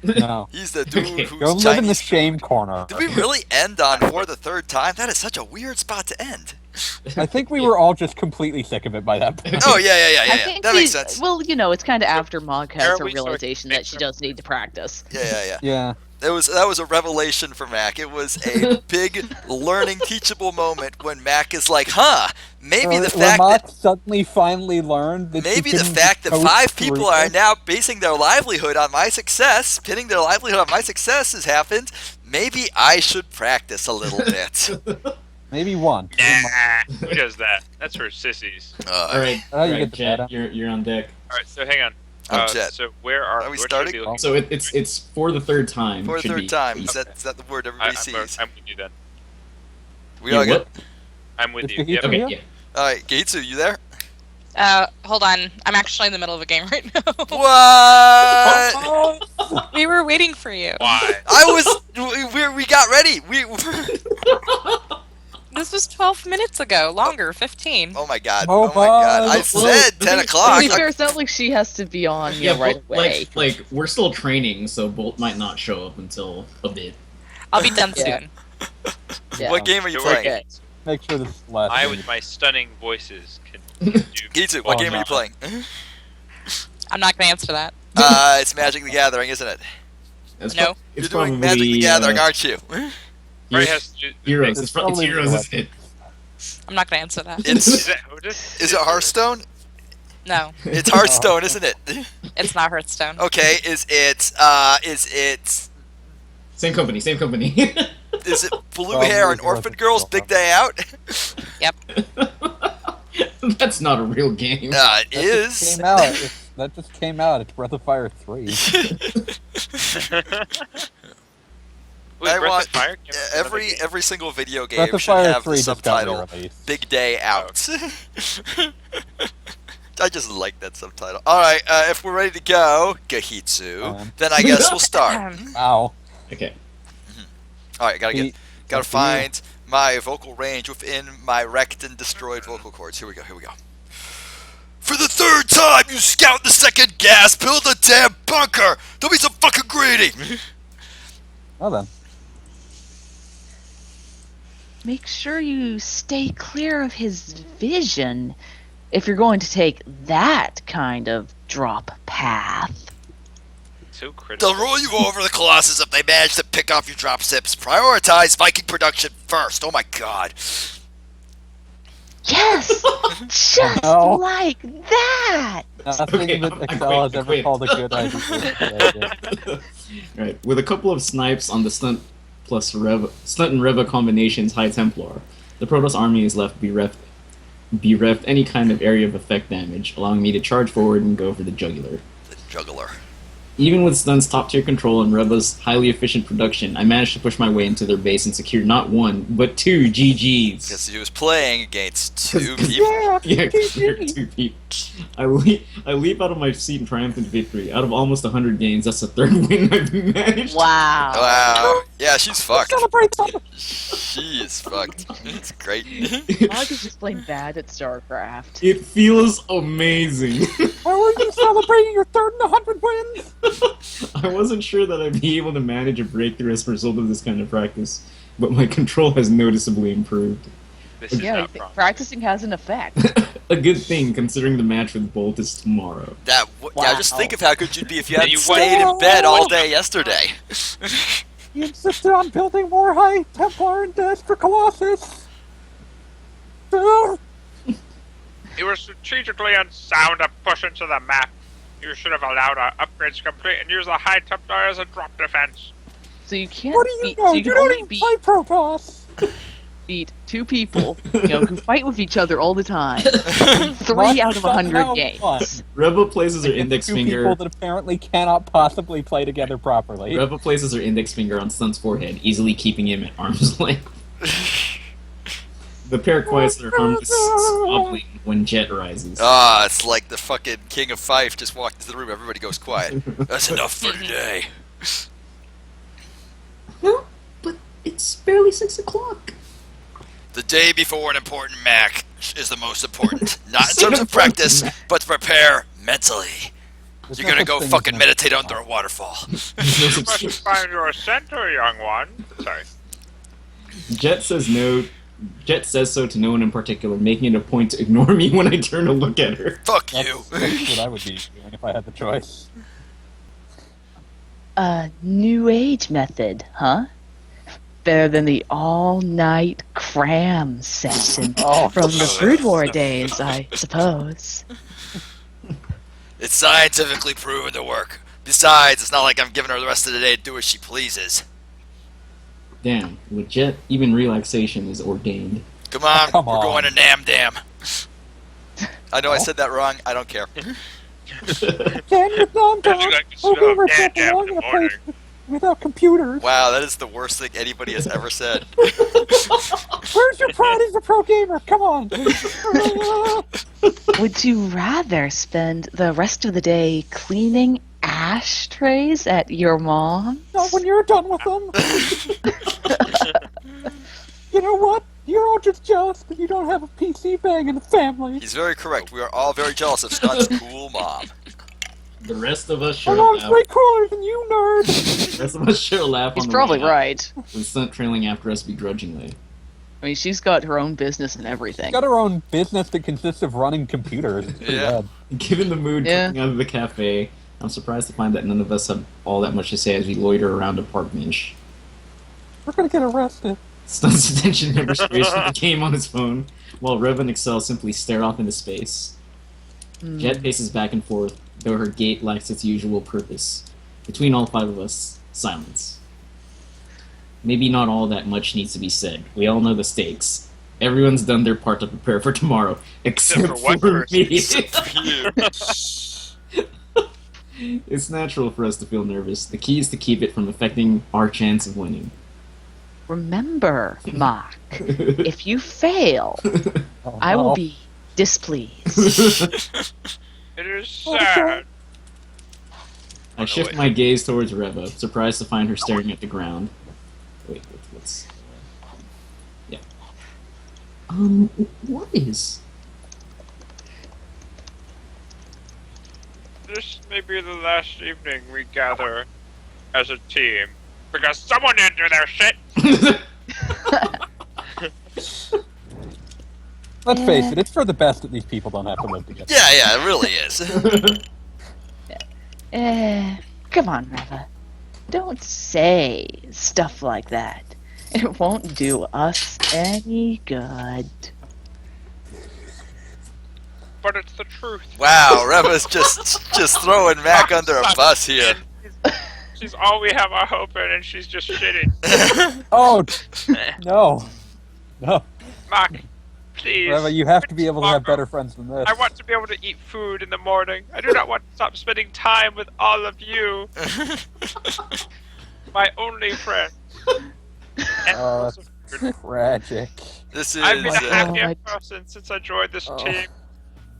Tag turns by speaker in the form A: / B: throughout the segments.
A: No.
B: He's the dude
C: Okay.
B: who's
A: Go live in the
B: Chinese
A: shame
B: food.
A: corner.
B: Did we really end on for the third time? That is such a weird spot to end.
A: I think we were all just completely sick of it by that point.
B: Oh, yeah.
D: I think
B: That makes sense.
D: Well, it's kind of after Mog has
E: Are
D: her
E: we sort of
D: realization that she does need to practice.
B: Yeah.
A: Yeah.
B: That was a revelation for Mac. It was a big learning, teachable moment when Mac is like, huh, maybe the fact
A: Lamont
B: that
A: suddenly finally learned that
B: maybe
A: she
B: the
A: can
B: fact that
A: coach
B: 5 people
A: through
B: are
A: it.
B: now basing their livelihood on my success, pinning their livelihood on my success has happened. Maybe I should practice a little bit.
A: Maybe one.
E: Nah, who does that? That's for sissies.
C: All right,
A: Oh, you
C: all
A: get the
C: Jet,
A: data.
C: you're on deck.
E: All right, so hang on.
B: I'm Jet.
E: So where are
B: Are we
E: what should
B: starting?
E: be looking
C: So it's for the third time.
B: For the
C: should
B: third
C: be.
B: time. Is that the word everybody
E: I'm
B: sees?
E: with you then.
B: We all good?
C: What?
E: I'm with
A: It's
E: you.
A: the
E: Yep.
C: Okay,
A: Yeah.
C: yeah.
B: Alright, Gahitsu, you there?
F: Hold on. I'm actually in the middle of a game right now.
B: What?
F: We were waiting for you.
E: Why?
B: We got ready.
F: This was 12 minutes ago. Longer, 15.
B: Oh my god. Oh my god. I
A: Well,
B: said 10
D: To
B: o'clock.
D: be fair, it's not like she has to be on right
C: but,
D: away.
C: like we're still training, so Bolt might not show up until a bit.
F: I'll be done
D: Yeah.
F: soon.
D: Yeah.
B: What game are you
E: So we're
B: playing?
D: Okay.
A: Make sure this last.
E: I,
A: one-
E: with my stunning voices, can do.
B: Gahitsu, what
A: Oh,
B: game are
A: no.
B: you playing?
F: I'm not gonna answer that.
B: It's Magic the Gathering, isn't it?
C: It's
F: No.
C: it's
B: You're doing Magic the Gathering, aren't you?
E: Right, has to do-
C: Heroes.
A: It's
C: It's
A: probably
C: Heroes,
A: the
C: isn't it?
F: I'm not gonna answer that.
B: It's
E: Is it
B: Hearthstone?
F: No,
B: It's Hearthstone, isn't it?
F: it's not Hearthstone.
B: Okay, is it
C: Same company.
B: is it Blue
A: Probably
B: Hair and
A: Heroes
B: Orphan
A: of
B: Girls
A: Steel.
B: Big Day Out?
C: That's not a real game.
B: It
A: That just
B: is.
A: came out. That just came out. It's Breath of Fire 3.
E: Wait,
B: I
E: Breath
B: want
E: of Fire? Give us another game.
B: every single video game
A: Breath of
B: should
A: Fire
B: have
A: 3
B: the
A: just got
B: subtitle
A: re-released.
B: Big Day Out. I just like that subtitle. Alright, if we're ready to go, Gahitsu, then I guess we'll start.
A: Ow.
C: Okay.
B: Alright, gotta
A: Pete,
B: gotta
A: up to you.
B: find my vocal range within my wrecked and destroyed vocal cords. Here we go. For the third time, you scout the second gas, build a damn bunker! Don't be so fucking greedy!
A: Well then.
D: Make sure you stay clear of his vision if you're going to take that kind of drop path.
E: So critical.
B: They'll roll you over the Colossus if they manage to pick off your drop sips. Prioritize Viking production first. Oh my god.
D: Yes! Just
A: No.
D: like that!
A: Nothing
C: Okay,
A: that
C: I
A: Excel has
C: quit, I
A: ever
C: quit.
A: called a good idea.
C: Right. With a couple of snipes on the stunt and Reva combinations High Templar, the Protoss army is left bereft any kind of area of effect damage, allowing me to charge forward and go for the jugular.
B: The juggler.
C: Even with Stun's top-tier control and Reva's highly efficient production, I managed to push my way into their base and secure not one, but 2 GGs.
B: Because he was playing against two
C: 'Cause-
B: people.
A: Yeah,
C: Yeah, compared to 2 people. I leap out of my seat in triumphant victory. Out of almost 100 games, that's the third win I've managed.
D: Wow.
B: Wow. Yeah, she's fucked.
A: Celebrate something.
B: She is fucked. It's great.
D: Mog is just plain bad at StarCraft.
C: It feels amazing.
A: How are you celebrating your third in 100 wins?
C: I wasn't sure that I'd be able to manage a breakthrough as a result of this kind of practice, but my control has noticeably improved.
E: This is
D: Yeah,
E: not promising.
D: practicing has an effect.
C: A good thing, considering the match with Bolt is tomorrow.
B: Yeah, just
D: Wow.
B: think of how good you'd be if you hadn't
E: You
B: stayed in
A: went-
B: bed all day yesterday.
A: You insisted on building more High Templar and Death for Colossus. Oh,
E: You were strategically unsound to push into the map. You should have allowed our upgrades to complete and use the High Templar as a drop defense.
D: So you can't
A: what do you
D: beat,
A: know?
D: so you
A: You
D: can
A: don't
D: only
A: even
D: beat,
A: fight Protoss.
D: beat 2 people, who fight with each other all the time. 3 out of 100
A: Somehow
D: games.
A: fun.
C: Reva places her
A: Against
C: index
A: two
C: finger.
A: people that apparently cannot possibly play together properly.
C: Reva places her index finger on Stun's forehead, easily keeping him at arm's length. The pair quiets their harmless squabbling when Jet rises.
B: Ah, it's like the fucking King of Fife just walked into the room. Everybody goes quiet. That's enough for today.
C: Well, but it's barely 6 o'clock.
B: The day before an important Mac is the most important. Not in terms of practice, but to prepare mentally.
A: There's
B: You're
A: no
B: gonna
A: such
B: go
A: thing as
B: fucking
A: no-
B: meditate under a waterfall.
E: You must find your center, young one. Sorry.
C: Jet says no. Jet says so to no one in particular, making it a point to ignore me when I turn to look at her.
B: Fuck
A: That's,
B: you.
A: that's what I would be doing if I had the choice.
D: A new age method, huh? Better than the all-night cram session
A: Oh,
D: from the Brood War days, I suppose.
B: It's scientifically proven to work. Besides, it's not like I'm giving her the rest of the day to do as she pleases.
C: Damn, with Jet, even relaxation is ordained.
B: Come on,
A: Come
B: we're
A: on.
B: going to Nam Dam. I know I said that wrong. I don't care.
A: Can you calm
E: Don't you
A: down?
E: like to
A: Or we
E: smell
A: were
E: damn
A: so long
E: in
A: in
E: the
A: a
E: morning?
A: place without computers.
B: Wow, that is the worst thing anybody has ever said.
A: Where's your pride as a pro gamer? Come on.
D: Would you rather spend the rest of the day cleaning ashtrays at your mom's?
A: Not when you're done with them. You know what? You're all just jealous that you don't have a PC bang in the family.
B: He's very correct. We are all very jealous of Scott's cool mom.
C: The rest of us
A: My
C: share a
A: mom's
C: laugh.
A: way cooler than you, nerd.
C: The rest of us share a laugh
D: He's
C: on the
D: probably
C: way out,
D: right.
C: with Stunt trailing after us begrudgingly.
D: I mean, she's got her own business and everything.
A: She's got her own business that consists of running computers. It's pretty
B: Yeah.
A: bad.
C: Given the mood
D: Yeah.
C: coming out of the cafe, I'm surprised to find that none of us have all that much to say as we loiter around a park bench.
A: We're gonna get arrested.
C: Stunt's attention never strays from the game on his phone, while Rev and Excel simply stare off into space. Jet paces back and forth, though her gait lacks its usual purpose. Between all five of us, silence. Maybe not all that much needs to be said. We all know the stakes. Everyone's done their part to prepare for tomorrow, except
E: for one
C: for
E: person.
C: me.
B: You.
C: It's natural for us to feel nervous. The key is to keep it from affecting our chance of winning.
D: Remember, Mark, if you fail,
A: Oh,
D: I will
A: no.
D: be displeased.
E: It is sad.
C: I shift my gaze towards Reva, surprised to find her staring at the ground. Wait, what's... Yeah. What is...
E: This may be the last evening we gather as a team. Because someone didn't do their shit!
A: Let's face it, it's for the best that these people don't have to live together.
B: Yeah, it really is.
D: Come on, Reva. Don't say stuff like that. It won't do us any good.
E: But it's the truth.
B: Wow, Reva's just throwing Mac under a bus here.
E: She's all we have our hope in, and she's just shitting.
A: Oh, no. No.
E: Mark, please.
A: Reva, you have to be able to have
E: Tomorrow.
A: better friends than this.
E: I want to be able to eat food in the morning. I do not want to stop spending time with all of you. My only friend.
A: Oh, that's tragic.
B: This is
E: I've been a
D: God.
E: happier person since I joined this team,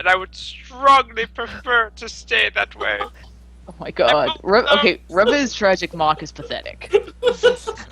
E: and I would strongly prefer to stay that way.
D: Oh my god. Reva's tragic, Mock is pathetic.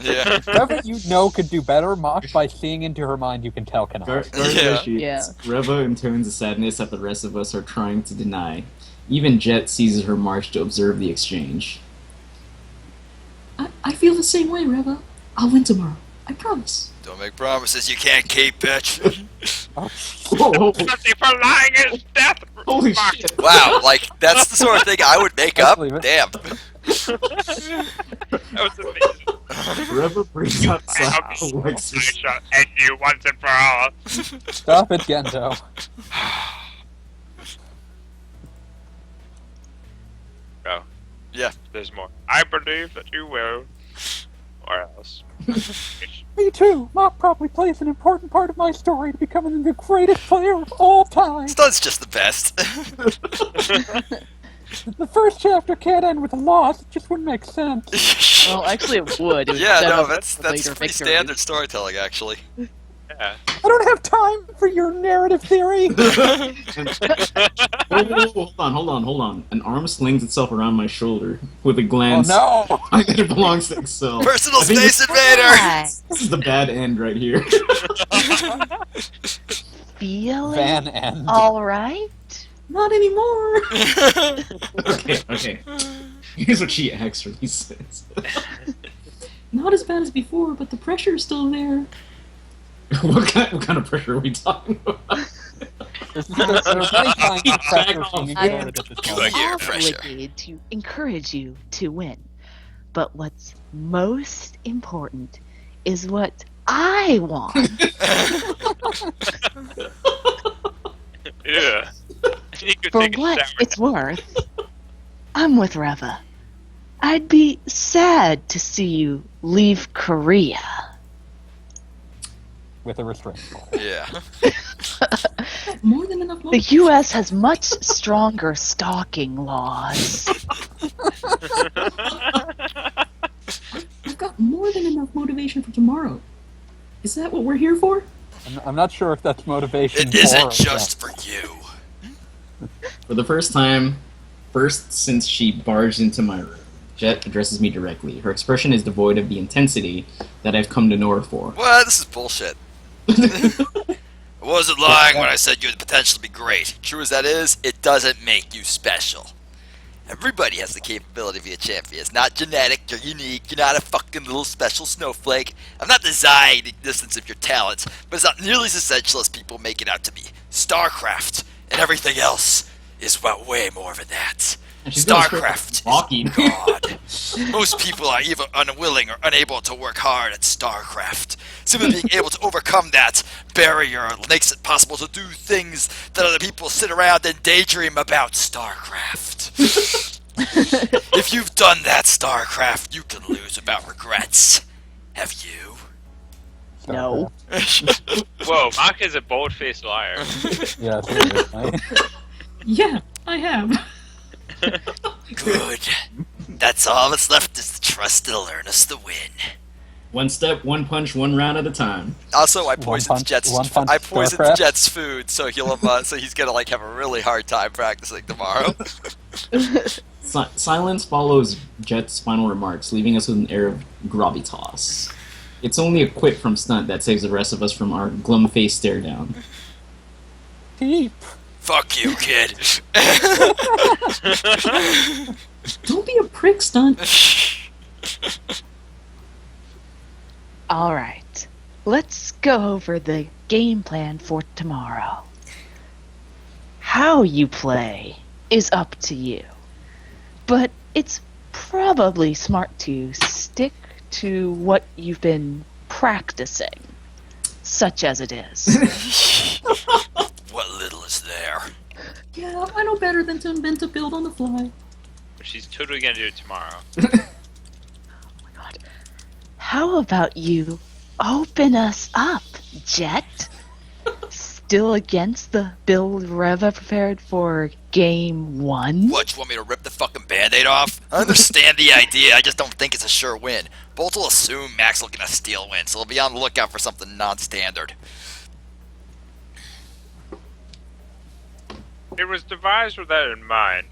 B: yeah.
A: Reva, you know, could do better. Mock, by seeing into her mind, you can tell can
C: Gar-
A: hide.
C: Gargoyle
D: Yeah.
C: sheets. Reva intones a sadness that the rest of us are trying to deny. Even Jet seizes her march to observe the exchange. I feel the same way, Reva. I'll win tomorrow. I promise.
B: Don't make promises you can't keep, bitch.
C: Whoa,
E: Penalty for lying is death.
C: holy
E: Mark.
C: shit.
B: Wow, like that's the sort of thing I would make
A: Let's
B: up.
A: leave it.
B: Damn.
E: That was amazing.
C: Reva brings out
E: I hope
C: Sasha
E: you
C: like
E: I shall end you once and for all.
A: Stop it, Gendo.
E: Oh,
B: Yeah.
E: there's more. I believe that you will. Or else.
A: Me too. Mock probably plays an important part of my story to becoming the greatest player of all time.
B: Stun's just the best.
A: The first chapter can't end with a loss. It just wouldn't make sense.
D: Well, actually, it would. It would
B: yeah,
D: set
B: no,
D: up
B: that's
D: for
B: that's
D: later
B: pretty
D: victories.
B: standard storytelling, actually.
E: Yeah.
A: I don't have time for your narrative theory.
C: Hold on. An arm slings itself around my shoulder with a glance.
A: Oh no!
C: I think it belongs to Excel.
B: Personal
C: I think
B: Space
C: this-
B: Invader.
D: Hi.
C: This is the bad end right here.
D: Feeling
A: Van End.
D: all right?
C: Not anymore. Okay. Here's what she actually says. Not as bad as before, but the pressure is still there. What kind of pressure are we talking about?
A: There's any kind of pressure she needs
D: I
A: to
D: am
A: at this
B: Good
A: moment.
B: year, pressure.
D: obligated to encourage you to win. But what's most important is what I want.
E: Yeah. You could
D: For
E: take a
D: what
E: shower.
D: it's worth, I'm with Reva. I'd be sad to see you leave Korea.
A: With a restraint order.
B: Yeah.
C: More than enough
D: The
C: motivation.
D: U.S. has much stronger stalking laws.
C: I've got more than enough motivation for tomorrow. Is that what we're here for?
A: I'm not sure if that's motivation
B: It
A: for
B: isn't
A: or
B: just
A: against.
B: for you.
C: For the first since she barged into my room, Jet addresses me directly. Her expression is devoid of the intensity that I've come to know her for.
B: What? This is bullshit. I wasn't lying when I said you had the potential to be great. True as that is, it doesn't make you special. Everybody has the capability to be a champion. It's not genetic, you're unique, you're not a fucking little special snowflake. I'm not denying the existence of your talents, but it's not nearly as essential as people make it out to be. StarCraft and everything else is about way more than that.
C: And she's going straight
B: StarCraft
C: for walking.
B: is God. Most people are either unwilling or unable to work hard at StarCraft. Simply being able to overcome that barrier makes it possible to do things that other people sit around and daydream about StarCraft. If you've done that StarCraft, you can lose without regrets. Have you?
D: No.
E: Whoa, Mark is a bold-faced liar.
A: Yeah, seriously.
C: Yeah, I have.
B: Good. That's all that's left is the trust that'll earn us the win.
C: One step, one punch, one round at a time.
B: Also, I poisoned
A: punch-
B: Jet's.
A: one punch
B: I poisoned
A: StarCraft.
B: Jet's food, so so he's gonna like have a really hard time practicing tomorrow.
C: Silence follows Jet's final remarks, leaving us with an air of gravitas. It's only a quip from Stunt that saves the rest of us from our glum-faced stare-down.
A: Deep.
B: Fuck you, kid.
C: Don't be a prick, Stunt.
D: Alright, let's go over the game plan for tomorrow. How you play is up to you, but it's probably smart to stick to what you've been practicing, such as it is.
B: What little is there?
C: Yeah, I know better than to invent a build on the fly.
E: But she's totally gonna do it tomorrow.
D: God. How about you open us up, Jet? Still against the build Reva prepared for game 1?
B: What, you want me to rip the fucking band-aid off? I understand the idea, I just don't think it's a sure win. Bolt will assume Max will get a steal win, so they'll be on the lookout for something non-standard.
E: It was devised with that in mind.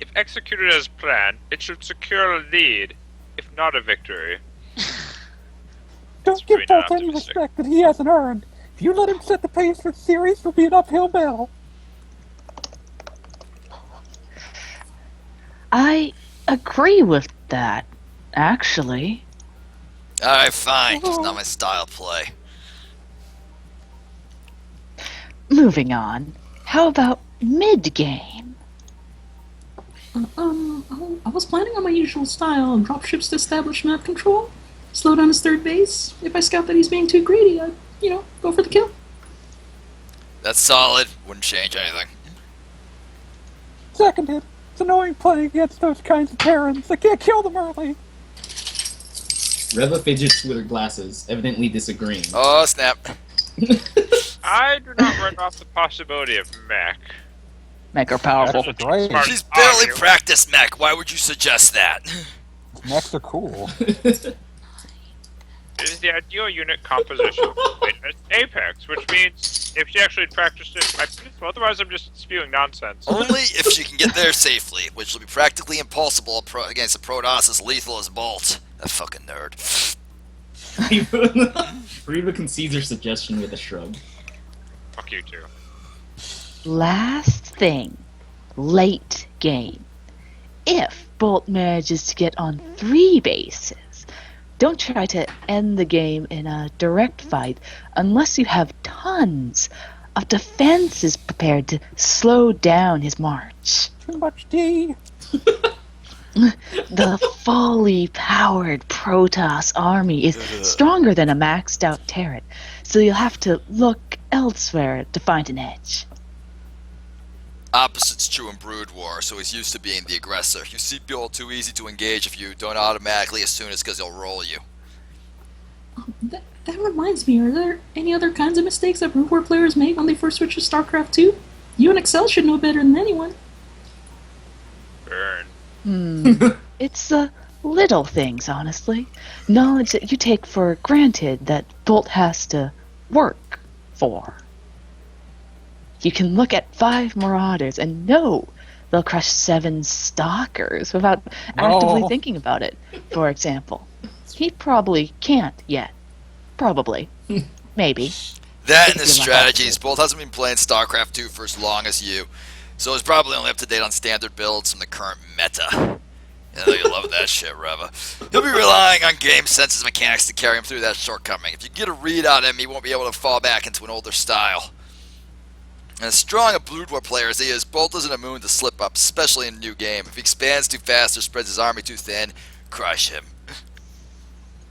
E: If executed as planned, it should secure a lead, if not a victory.
A: Don't
E: It's
A: give
E: really not
A: Bolt any
E: optimistic.
A: respect that he hasn't earned. If you let him set the pace for the series, it'll be an uphill battle.
D: I agree with that, actually.
B: Alright, fine. It's not my style play.
D: Moving on. How about mid-game?
C: I was planning on my usual style, dropships to establish map control, slow down his third base. If I scout that he's being too greedy, I'd, go for the kill.
B: That's solid. Wouldn't change anything.
A: Seconded. It's annoying playing against those kinds of Terrans. I can't kill them early.
C: Reva fidgets with her glasses, evidently disagreeing.
B: Oh, snap.
E: I do not write off the possibility of mech.
D: Make her powerful.
A: Mechs are great.
E: Smart.
B: She's barely
E: Argue.
B: practiced mech. Why would you suggest that?
A: Mechs are cool.
E: It is the ideal unit composition as Apex, which means if she actually practiced it, otherwise I'm just spewing nonsense.
B: Only if she can get there safely, which will be practically impossible against a Protoss as lethal as Bolt. That fucking nerd.
C: Reva concedes her suggestion with a shrug.
E: Fuck you too.
D: Last thing, late game. If Bolt manages to get on 3 bases, don't try to end the game in a direct fight unless you have tons of defenses prepared to slow down his march.
A: Too much tea.
D: The fully powered Protoss army is stronger than a maxed out turret, so you'll have to look elsewhere to find an edge.
B: Opposite's true in Brood War, so he's used to being the aggressor. You see Buell too easy to engage if you don't automatically assume it's because he'll roll you.
G: That reminds me, are there any other kinds of mistakes that Brood War players make when they first switch to StarCraft 2? You and Excel should know better than anyone.
E: Burn.
D: It's the little things, honestly. Knowledge that you take for granted that Bolt has to work for. You can look at 5 Marauders and know they'll crush 7 Stalkers without actively thinking about it, for example. He probably can't yet. Probably. Maybe.
B: That and his
D: If you like
B: strategies. Bolt hasn't been playing StarCraft 2 for as long as you, so he's probably only up to date on standard builds from the current meta. I know you love that shit, Reva. He'll be relying on game senses mechanics to carry him through that shortcoming. If you get a read on him, he won't be able to fall back into an older style. And as strong a Brood War player as he is, Bolt isn't immune to slip-ups, especially in a new game. If he expands too fast or spreads his army too thin, crush him.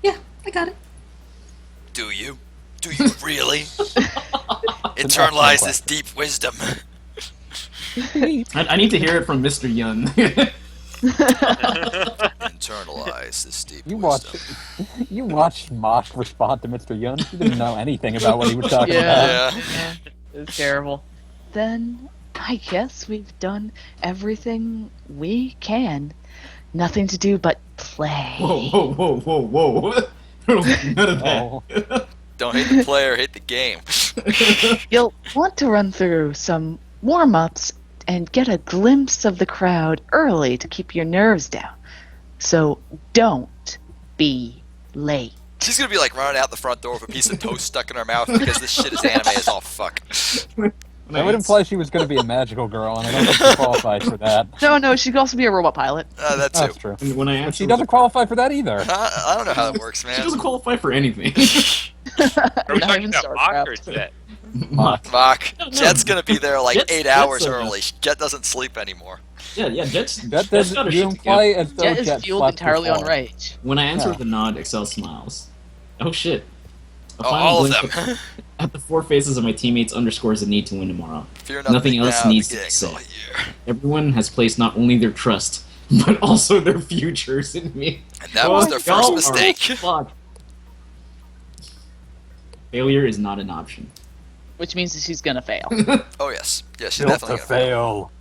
G: Yeah, I got it.
B: Do you? Do you really? Internalize this deep wisdom.
C: I need to hear it from Mr. Yun.
B: Internalize this deep
A: You
B: wisdom.
A: watched Mosh respond to Mr. Yun. He didn't know anything about what he was talking about.
B: Yeah.
D: It's terrible. Then I guess we've done everything we can. Nothing to do but play.
C: Whoa. None of that.
A: Oh,
B: Don't hate the player, hate the game.
D: You'll want to run through some warm-ups and get a glimpse of the crowd early to keep your nerves down. So don't be late.
B: She's gonna be like running out the front door with a piece of toast stuck in her mouth because this shit is anime as all fuck.
A: that would imply she was going to be a magical girl, and I don't think she qualifies for that.
D: No, she could also be a robot pilot.
B: That too.
A: That's true.
C: And when I
A: But
C: answer
A: she doesn't qualify for that either.
B: I don't know how that works,
C: She
B: man.
C: doesn't qualify for anything.
E: Are we
D: Not
E: talking
D: even
E: about Mock or
D: StarCraft.
E: Jet?
B: Mock.
C: No.
B: Jet's gonna be there like
C: Jet's-
B: 8 hours
C: Jet's,
B: early. Jet doesn't sleep anymore.
C: Yeah, Jet's
A: That
C: Jet's
A: doesn't
C: got her
A: you
C: shit
A: imply
C: together.
A: as though
D: Jet is
A: Jet
D: fueled
A: slept
D: entirely on
A: before.
D: rage.
C: When I answer
A: Yeah.
C: with a nod, Excel smiles. Oh shit. A
B: Oh,
C: final
B: all of
C: blink
B: them.
C: At the 4 faces of my teammates underscores the need to win tomorrow.
B: Fear
C: Nothing else
B: now,
C: needs
B: the
C: to be
B: gang's
C: said.
B: all here.
C: Everyone has placed not only their trust, but also their futures in me.
B: And that was their
C: Y'all
B: first
C: are
B: mistake.
C: fucked. Failure is not an option.
D: Which means that she's gonna fail.
B: Oh yes. Yeah, she's
A: Built
B: definitely
A: to
B: gonna fail.
A: fail.